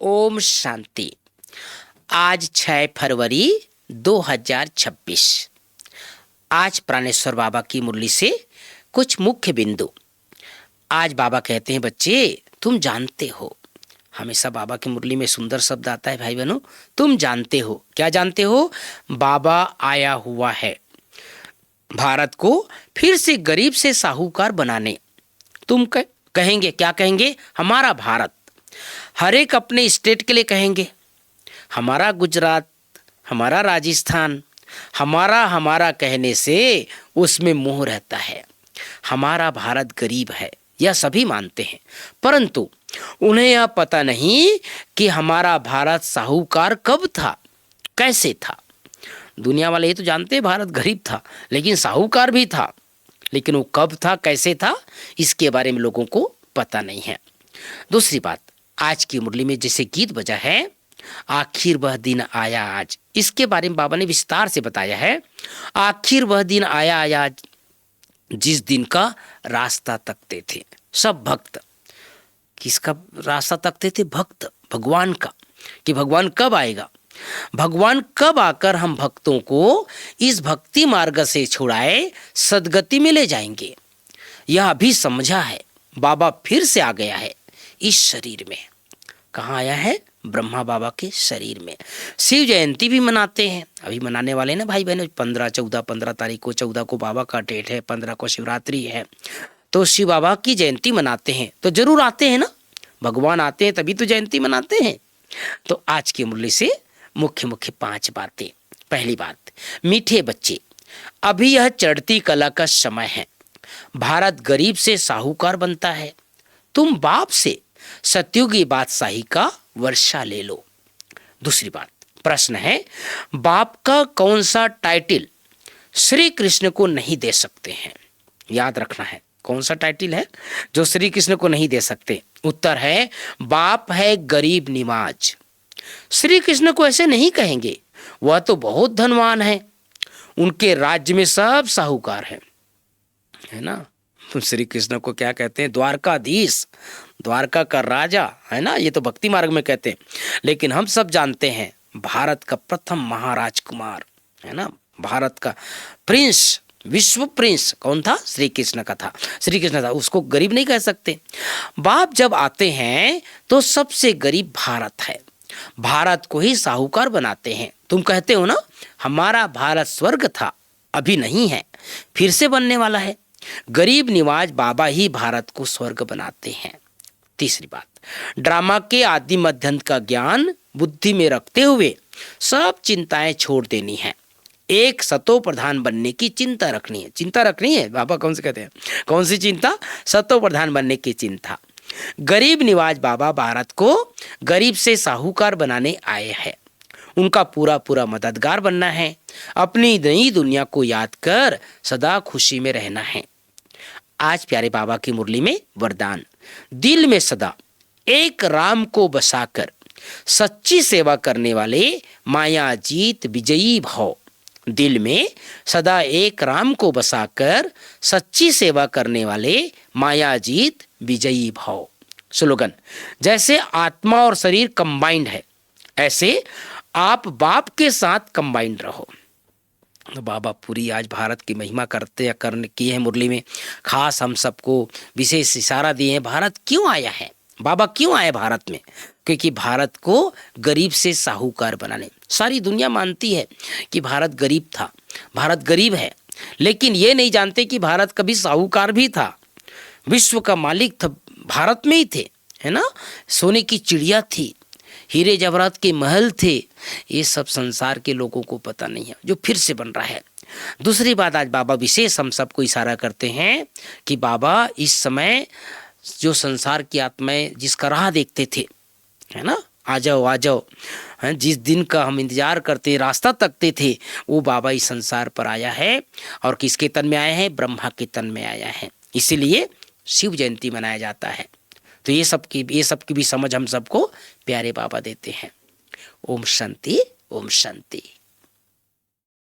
ओम शांति। आज 6 फरवरी 2026। आज प्राणेश्वर बाबा की मुरली से कुछ मुख्य बिंदु। आज बाबा कहते हैं, बच्चे तुम जानते हो, हमेशा बाबा की मुरली में सुंदर शब्द आता है भाई बहनों, तुम जानते हो। क्या जानते हो? बाबा आया हुआ है भारत को फिर से गरीब से साहूकार बनाने। तुम कहेंगे, क्या कहेंगे? हमारा भारत। हर एक अपने स्टेट के लिए कहेंगे, हमारा गुजरात, हमारा राजस्थान, हमारा कहने से उसमें मोह रहता है। हमारा भारत गरीब है, यह सभी मानते हैं, परंतु उन्हें यह पता नहीं कि हमारा भारत साहूकार कब था, कैसे था। दुनिया वाले ये तो जानते हैं भारत गरीब था, लेकिन साहूकार भी था, लेकिन वो कब था, कैसे था, इसके बारे में लोगों को पता नहीं है। दूसरी बात, आज की मुरली में जैसे गीत बजा है, आखिर वह दिन आया आज, इसके बारे में बाबा ने विस्तार से बताया है। आखिर वह दिन आया आज जिस दिन का रास्ता तकते थे सब भक्त। किसका रास्ता तकते थे? भक्त, भगवान का, कि भगवान कब आएगा, भगवान कब आकर हम भक्तों को इस भक्ति मार्ग से छुड़ाए सदगति में ले जाएंगे। यह अभी समझा है। बाबा फिर से आ गया है इस शरीर में। कहाँ आया है? ब्रह्मा बाबा के शरीर में। शिव जयंती भी मनाते हैं, अभी मनाने वाले ना भाई बहन। 15 तारीख को, 14 को बाबा का डेट है, 15 को शिवरात्रि है, तो शिव बाबा की जयंती मनाते हैं। तो जरूर आते हैं ना, भगवान आते हैं तभी तो जयंती मनाते हैं। तो आज की मुरली से मुख्य 5 बातें। पहली बात, मीठे बच्चे, अभी यह चढ़ती कला का समय है। भारत गरीब से साहूकार बनता है। तुम बाप से सतयुगी बादशाही का वर्षा ले लो। दूसरी बात, प्रश्न है, बाप का कौन सा टाइटल श्री कृष्ण को नहीं दे सकते हैं? याद रखना है, कौन सा टाइटल है जो श्री कृष्ण को नहीं दे सकते? उत्तर है, बाप है गरीब निवाज। श्री कृष्ण को ऐसे नहीं कहेंगे, वह तो बहुत धनवान है, उनके राज्य में सब साहूकार है ना। श्री कृष्ण को क्या कहते हैं? द्वारकाधीश, द्वारका का राजा, है ना। ये तो भक्ति मार्ग में कहते हैं, लेकिन हम सब जानते हैं भारत का प्रथम महाराजकुमार, है ना, भारत का प्रिंस, विश्व प्रिंस कौन था? श्री कृष्ण का था, श्री कृष्ण था। उसको गरीब नहीं कह सकते। बाप जब आते हैं तो सबसे गरीब भारत है, भारत को ही साहूकार बनाते हैं। तुम कहते हो ना, हमारा भारत स्वर्ग था, अभी नहीं है, फिर से बनने वाला है। गरीब निवाज बाबा ही भारत को स्वर्ग बनाते हैं। तीसरी बात, ड्रामा के आदि मध्यंत का ज्ञान बुद्धि में रखते हुए सब चिंताएं छोड़ देनी है। एक सतो प्रधान बनने की चिंता रखनी है। चिंता रखनी है, बाबा कौन से कहते हैं? कौन सी चिंता? सतो प्रधान बनने की चिंता। गरीब निवाज बाबा भारत को गरीब से साहूकार बनाने आए हैं। उनका पूरा मददगार बनना है। अपनी नई दुनिया को याद कर सदा खुशी में रहना है। आज प्यारे बाबा की मुरली में वरदान, दिल में सदा एक राम को बसाकर सच्ची सेवा करने वाले माया जीत विजयी भाव। दिल में सदा एक राम को बसाकर सच्ची सेवा करने वाले माया जीत विजयी भाव। स्लोगन, जैसे आत्मा और शरीर कंबाइंड है, ऐसे आप बाप के साथ कंबाइंड रहो। तो बाबा पूरी आज भारत की महिमा करने की है मुरली में। खास हम सबको विशेष इशारा दिए हैं, भारत क्यों आया है, बाबा क्यों आए भारत में? क्योंकि भारत को गरीब से साहूकार बनाने। सारी दुनिया मानती है कि भारत गरीब था, भारत गरीब है, लेकिन ये नहीं जानते कि भारत कभी साहूकार भी था, विश्व का मालिक था, भारत में ही थे, है ना। सोने की चिड़िया थी, हीरे जवाहरात के महल थे। ये सब संसार के लोगों को पता नहीं है, जो फिर से बन रहा है। दूसरी बात, आज बाबा विशेष हम सबको इशारा करते हैं कि बाबा इस समय जो संसार की आत्माएं जिसका राह देखते थे, है ना, आ जाओ, जिस दिन का हम इंतजार करते, रास्ता तकते थे, वो बाबा इस संसार पर आया है। और किसके तन में आया है? ब्रह्मा के तन में आया है। इसीलिए शिव जयंती मनाया जाता है। तो ये सब की भी समझ हम सबको प्यारे बाबा देते हैं। ओम शांति, ओम शांति।